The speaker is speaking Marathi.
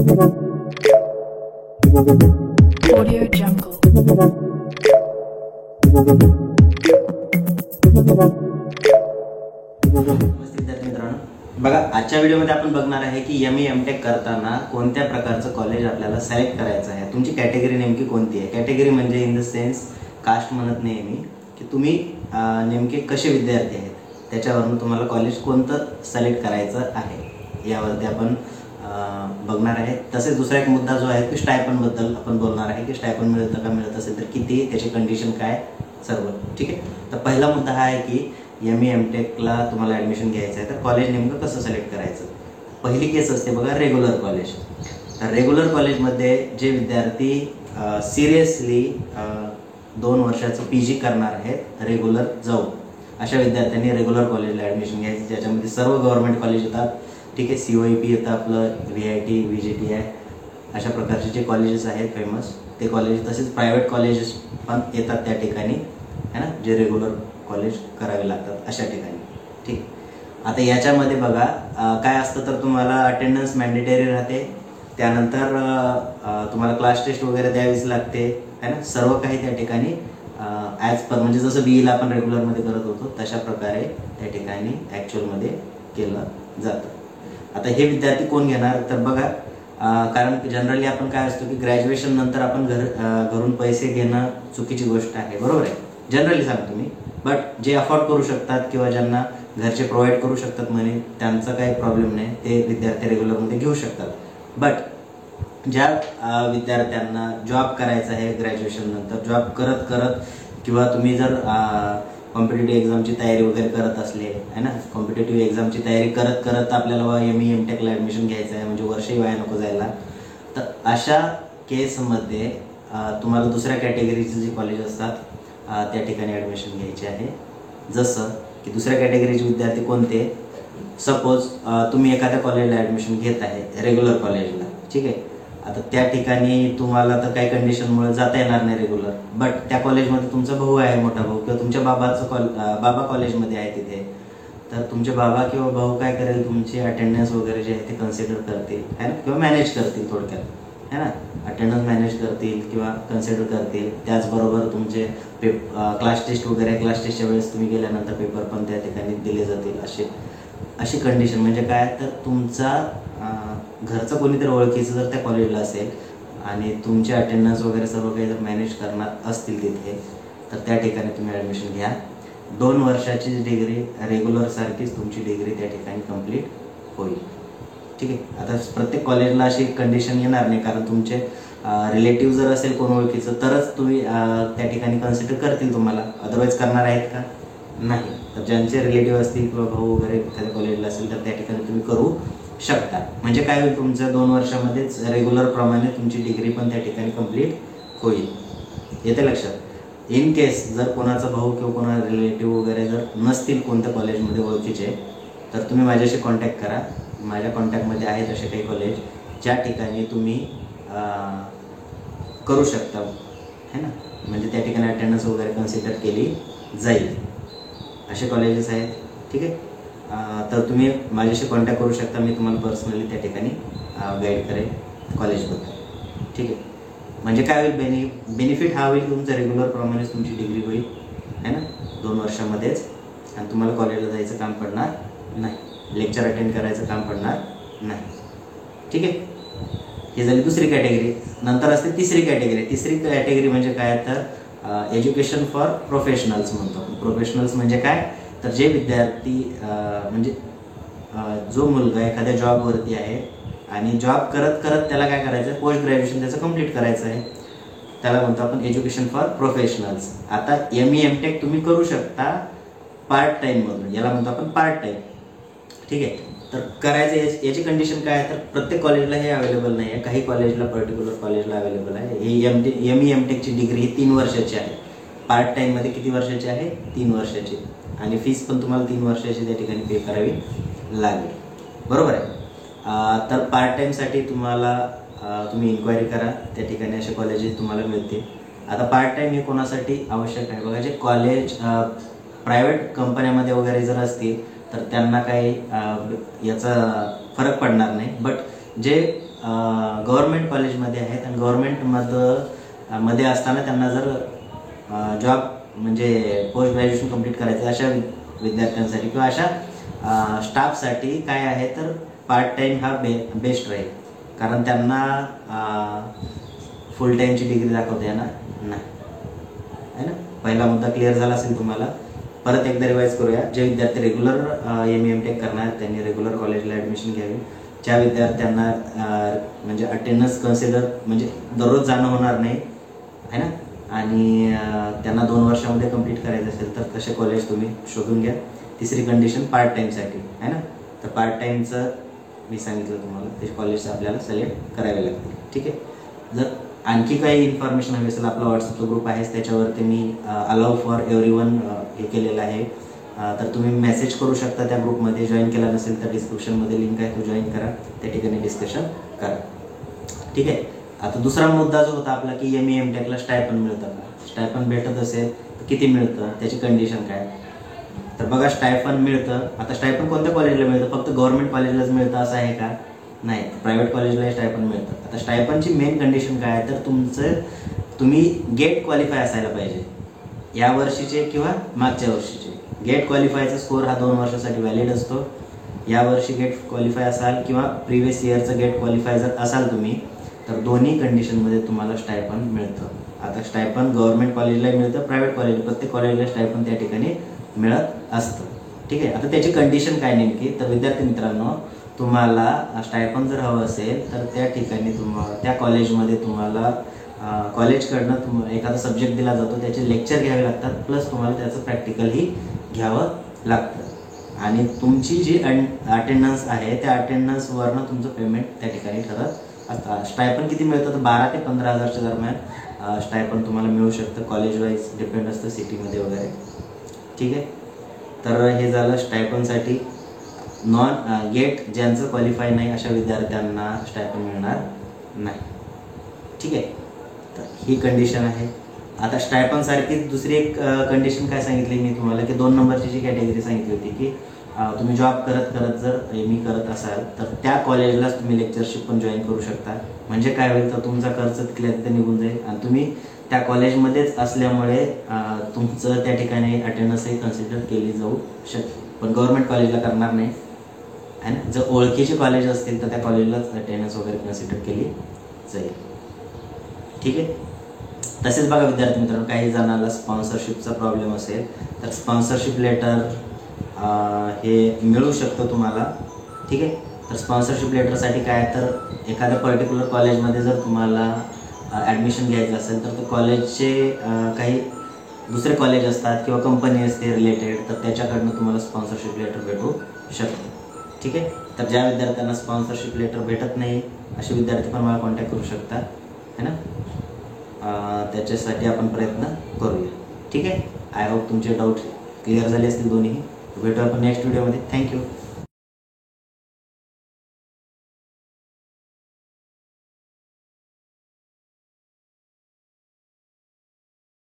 Audio Jungle. विद्यार्थी मित्रांनो, बघा आजच्या व्हिडिओमध्ये आपण बघणार आहे की एम टेक करताना कोणत्या प्रकारचं कॉलेज आपल्याला सिलेक्ट करायचं आहे. तुमची कॅटेगरी नेमकी कोणती आहे. कॅटेगरी म्हणजे इन द सेन्स कास्ट म्हणत नाही मी, की तुम्ही नेमके कसे विद्यार्थी आहेत त्याच्यावरून तुम्हाला कॉलेज कोणतं सिलेक्ट करायचं आहे यावरती आपण बघणार आहे. तसेच दुसरा एक मुद्दा जो आहे की स्टायपंडबद्दल आपण बोलणार आहे की स्टायपंड मिळतं का, मिळत असेल तर किती, त्याची कंडिशन काय, सर्व ठीक आहे. तर पहिला मुद्दा हा आहे की एम टेकला तुम्हाला ॲडमिशन घ्यायचं आहे तर कॉलेज नेमकं कसं सिलेक्ट करायचं. पहिली केस असते बघा रेग्युलर कॉलेज. तर रेग्युलर कॉलेजमध्ये जे विद्यार्थी सिरियसली 2 वर्षाचं PG करणार आहेत रेग्युलर जाऊन, अशा विद्यार्थ्यांनी रेग्युलर कॉलेजला ॲडमिशन घ्यायचं, ज्याच्यामध्ये सर्व गव्हर्नमेंट कॉलेज येतात. ठीक आहे, COEP येतं आपलं, VIT VGT आहे, अशा प्रकारचे जे कॉलेजेस आहेत फेमस ते कॉलेज. तसेच प्रायव्हेट कॉलेजेस पण येतात त्या ठिकाणी है ना, जे रेग्युलर कॉलेज करावे लागतात अशा ठिकाणी. ठीक, आता याच्यामध्ये बघा काय असतं, तर तुम्हाला अटेंडन्स मॅन्डेटरी राहते, त्यानंतर तुम्हाला क्लास टेस्ट वगैरे द्यावीच लागते है ना. सर्व काही त्या ठिकाणी ॲज पर म्हणजे जसं BE ला आपण रेग्युलरमध्ये करत होतो तशा प्रकारे त्या ठिकाणी ॲक्च्युअलमध्ये केलं जातं. आता हे विद्यार्थी कोण घेणार, तर बघा कारण जनरली आपण काय असतो की ग्रॅज्युएशन नंतर आपण घरून पैसे घेणं चुकीची गोष्ट आहे, बरोबर आहे, जनरली सांगतो मी. बट जे अफोर्ड करू शकतात किंवा ज्यांना घरचे प्रोव्हाइड करू शकतात मनी, त्यांचा काही प्रॉब्लेम नाही, ते विद्यार्थी रेग्युलरमध्ये घेऊ शकतात. बट ज्या विद्यार्थ्यांना जॉब करायचा आहे ग्रॅज्युएशन नंतर, जॉब करत करत किंवा तुम्ही जर कॉम्पिटेटिव्ह एक्झामची तयारी वगैरे करत असले है ना, कॉम्पिटेटिव्ह एक्झामची तयारी करत करत आपल्याला एम टेकला ॲडमिशन घ्यायचं आहे, म्हणजे वर्षही वाया नको जायला, तर अशा केसमध्ये तुम्हाला दुसऱ्या कॅटेगरीचे जे कॉलेज असतात त्या ठिकाणी ॲडमिशन घ्यायचे आहे. जसं की दुसऱ्या कॅटेगरीचे विद्यार्थी कोणते, सपोज तुम्ही एखाद्या कॉलेजला ॲडमिशन घेत आहे रेग्युलर कॉलेजला, ठीक आहे. आता त्या ठिकाणी तुम्हाला तर काही कंडिशनमुळे जाता येणार नाही रेग्युलर, बट त्या कॉलेजमध्ये तुमचा भाऊ आहे, मोठा भाऊ, किंवा तुमच्या बाबा कॉलेजमध्ये आहे तिथे, तर तुमचे बाबा किंवा भाऊ काय करेल, तुमची अटेंडन्स वगैरे जे आहे ते कन्सिडर करतील है ना, किंवा मॅनेज करतील थोडक्यात है ना, अटेंडन्स मॅनेज करतील किंवा कन्सिडर करतील. त्याचबरोबर तुमचे क्लास टेस्ट वगैरे, क्लास टेस्टच्या वेळेस तुम्ही गेल्यानंतर पेपर पण त्या ठिकाणी दिले जातील. अशी कंडिशन म्हणजे काय, तर तुमचा घरचं कोणीतरी ओळखीचं जर त्या कॉलेजला असेल आणि तुमचे अटेंडन्स वगैरे सर्व काही जर मॅनेज करणार असतील तिथे, तर त्या ठिकाणी तुम्ही ॲडमिशन घ्या. 2 वर्षाची डिग्री रेग्युलर सारखीच तुमची डिग्री त्या ठिकाणी कंप्लीट होईल. ठीक आहे. आता प्रत्येक कॉलेजला अशी कंडिशन येणार नाही, कारण तुमचे रिलेटिव्ह जर असेल कोण ओळखीचं तरच तुम्ही त्या ठिकाणी कन्सिडर करतील तुम्हाला, अदरवाईज करणार आहेत का, नाही. तर ज्यांचे रिलेटिव्ह असतील किंवा भाऊ वगैरे एखाद्या कॉलेजला असेल तर त्या ठिकाणी तुम्ही करू शकता. म्हणजे काय होईल, तुमचं 2 वर्षामध्येच रेग्युलर प्रमाणे तुमची डिग्री पण त्या ठिकाणी कंप्लीट होईल. येते लक्षात. इन केस जर कोणाचा भाऊ किंवा कोणा रिलेटिव्ह वगैरे जर नसतील कोणत्या कॉलेजमध्ये ओळखीचे, तर तुम्ही माझ्याशी कॉन्टॅक्ट करा. माझ्या कॉन्टॅक्टमध्ये आहेत असे काही कॉलेज ज्या ठिकाणी तुम्ही करू शकता है ना, म्हणजे त्या ठिकाणी अटेंडन्स वगैरे कन्सिडर केली जाईल, असे कॉलेजेस आहेत. ठीक आहे. तर तुम्ही माझ्याशी कॉन्टॅक्ट करू शकता, मी तुम्हाला पर्सनली त्या ठिकाणी गाईड करेन कॉलेजबद्दल. ठीक आहे. म्हणजे काय होईल, बेनिफिट हा होईल, तुमचं रेग्युलर प्रमाणेच तुमची डिग्री होईल है ना 2 वर्षामध्येच, आणि तुम्हाला कॉलेजला जायचं काम पडणार नाही, लेक्चर अटेंड करायचं काम पडणार नाही. ठीक आहे. ही झाली दुसरी कॅटेगरी. नंतर असते तिसरी कॅटेगरी. तिसरी कॅटेगरी म्हणजे काय, तर एज्युकेशन फॉर प्रोफेशनल्स म्हणतो. प्रोफेशनल्स म्हणजे काय, तर जे विद्यार्थी म्हणजे जो मुलगा एखाद्या जॉबवरती आहे आणि जॉब करत करत त्याला काय करायचं आहे, पोस्ट ग्रॅज्युएशन त्याचं कंप्लीट करायचं आहे, त्याला म्हणतो आपण एज्युकेशन फॉर प्रोफेशनल्स. आता एम टेक तुम्ही करू शकता पार्ट टाईममधून, याला म्हणतो आपण पार्ट टाईम. ठीक आहे. तर करायचं याची कंडिशन काय आहे, तर प्रत्येक कॉलेजला हे अवेलेबल नाही आहे, काही कॉलेजला पर्टिक्युलर कॉलेजला अवेलेबल आहे. ही एम टेकची डिग्री ही 3 वर्षाची आहे. पार्ट टाईममध्ये किती वर्षाची आहे, 3 वर्षाची, आणि फीस पण तुम्हाला 3 वर्षाची त्या ठिकाणी पे करावी लागेल, बरोबर आहे. तर पार्ट टाईमसाठी तुम्ही इन्क्वायरी करा, त्या ठिकाणी असे कॉलेजेस तुम्हाला मिळतील. आता पार्ट टाईम हे कोणासाठी आवश्यक आहे बघा, जे कॉलेज प्रायव्हेट कंपन्यामध्ये वगैरे जर असतील तर त्यांना काही याचा फरक पडणार नाही. बट जे गव्हर्नमेंट कॉलेजमध्ये आहेत आणि गव्हर्नमेंटमध्ये असताना त्यांना जर जॉब म्हणजे पोस्ट ग्रॅज्युएशन कंप्लीट करायचं अशा विद्यार्थ्यांसाठी किंवा अशा स्टाफसाठी काय आहे तर पार्ट टाईम हा बेस्ट राहील, कारण त्यांना फुल टाईमची डिग्री दाखवता येणार नाही आहे ना. पहिला मुद्दा क्लिअर झाला असेल तुम्हाला. परत एकदा रिवाईज करूया. जे विद्यार्थी रेग्युलर ME-MTech करणार त्यांनी रेग्युलर कॉलेजला ॲडमिशन घ्यावी. ज्या विद्यार्थ्यांना म्हणजे अटेंडन्स कन्सिडर म्हणजे दररोज जाणं होणार नाही आहे ना आणि त्यांना 2 वर्षामध्ये कंप्लीट करायचं असेल तर तसे कॉलेज तुम्ही शोधून घ्या. तिसरी कंडिशन पार्ट टाईमसाठी आहे ना, तर पार्ट टाईमचं मी सांगितलं तुम्हाला ते कॉलेज आपल्याला सिलेक्ट करावे लागतील. ठीक आहे. जर आणखी काही इन्फॉर्मेशन हवी असेल आपला व्हॉट्सअपचा ग्रुप आहे त्याच्यावरती मी अलाउ फॉर एव्हरीवन हे केलेलं आहे, तर तुम्ही मेसेज करू शकता त्या ग्रुपमध्ये. जॉईन केला नसेल तर डिस्क्रिप्शनमध्ये लिंक आहे, तो जॉईन करा, त्या ठिकाणी डिस्कशन करा. ठीक आहे. आता दुसरा मुद्दा जो होता आपला की ME-MTechला स्टायपन मिळतं का, स्टायपन भेटत असेल तर किती मिळतं, त्याची कंडिशन काय. तर बघा स्टायपन मिळतं. आता स्टायपन कोणत्या कॉलेजला मिळतं, फक्त गव्हर्नमेंट कॉलेजलाच मिळतं असं आहे का, नाही, प्रायव्हेट कॉलेजलाही स्टायपन मिळतं. आता स्टायपनची मेन कंडिशन काय आहे तर तुम्ही गेट क्वालिफाय असायला पाहिजे, या वर्षीचे किंवा मागच्या वर्षीचे. गेट क्वालिफायचा स्कोअर हा 2 वर्षासाठी व्हॅलिड असतो. यावर्षी गेट क्वालिफाय असाल किंवा प्रिव्हियस इयरचं गेट क्वालिफाय जर असाल तुम्ही तर दोन्ही कंडिशनमध्ये तुम्हाला स्टायपन मिळतं. आता स्टायपन गव्हर्नमेंट कॉलेजलाही मिळतं, प्रायव्हेट कॉलेज, प्रत्येक कॉलेजला स्टायपन त्या ठिकाणी मिळत असतं. ठीक आहे. आता त्याची कंडिशन काय नेमकी, तर विद्यार्थी मित्रांनो तुम्हाला स्टायपन जर हवं असेल तर त्या ठिकाणी त्या कॉलेजमध्ये तुम्हाला कॉलेजकडनं एखादा सब्जेक्ट दिला जातो, त्याचे लेक्चर घ्यावे लागतात, प्लस तुम्हाला त्याचं प्रॅक्टिकलही घ्यावं लागतं आणि तुमची जी अटेंडन्स आहे त्या अटेंडन्सवरनं तुमचं पेमेंट त्या ठिकाणी ठरत असतं. स्टायपन किती मिळतं तर 12 ते 15,000च्या दरम्यान स्टायपन तुम्हाला मिळू शकतं. कॉलेज वाईज डिपेंड असतं, सिटीमध्ये वगैरे. ठीक आहे. तर हे झालं स्टायपनसाठी. गेट ज्यांचं क्वालिफाय नाही अशा विद्यार्थ्यांना स्टायपन मिळणार नाही. ठीक आहे. तर ही कंडिशन आहे. आता स्टायपनसारखी दुसरी एक कंडिशन काय सांगितली मी तुम्हाला की 2 नंबरची जी कॅटेगरी सांगितली होती की तुम्ही जॉब करत जर ME करत असाल तर त्या कॉलेजलाच तुम्ही लेक्चरशिप पण जॉईन करू शकता. म्हणजे काय होईल तर तुमचा खर्च तिथल्या तिथे निघून जाईल आणि तुम्ही त्या कॉलेजमध्येच असल्यामुळे तुमचं त्या ठिकाणी अटेंडन्सही कन्सिडर केली जाऊ शकते, पण गव्हर्नमेंट कॉलेजला करणार नाही आहे ना. जर ओळखीचे कॉलेज असतील तर त्या कॉलेजलाच अटेंडन्स वगैरे कन्सिडर केली जाईल. ठीक आहे. तसेच बघा विद्यार्थी मित्रांनो, काही जणांना स्पॉन्सरशिपचा प्रॉब्लेम असेल तर स्पॉन्सरशिप लेटर हे मिळू शकतं तुम्हाला. ठीक आहे. तर स्पॉन्सरशिप लेटरसाठी काय तर एखाद्या पर्टिक्युलर कॉलेजमध्ये जर तुम्हाला ॲडमिशन घ्यायचं असेल तर ते कॉलेजचे काही दुसरे कॉलेज असतात किंवा कंपनी असते रिलेटेड, तर त्याच्याकडनं तुम्हाला स्पॉन्सरशिप लेटर भेटू शकतं. ठीक आहे. तर ज्या विद्यार्थ्यांना स्पॉन्सरशिप लेटर भेटत नाही असे विद्यार्थी पण मला कॉन्टॅक्ट करू शकता है ना. त्याच्यासाठी आपण प्रयत्न करूया. ठीक आहे. आय होप तुमचे डाऊट क्लिअर झाले असतील दोन्ही. भेटू आपण नेक्स्ट व्हिडिओमध्ये. थँक्यू.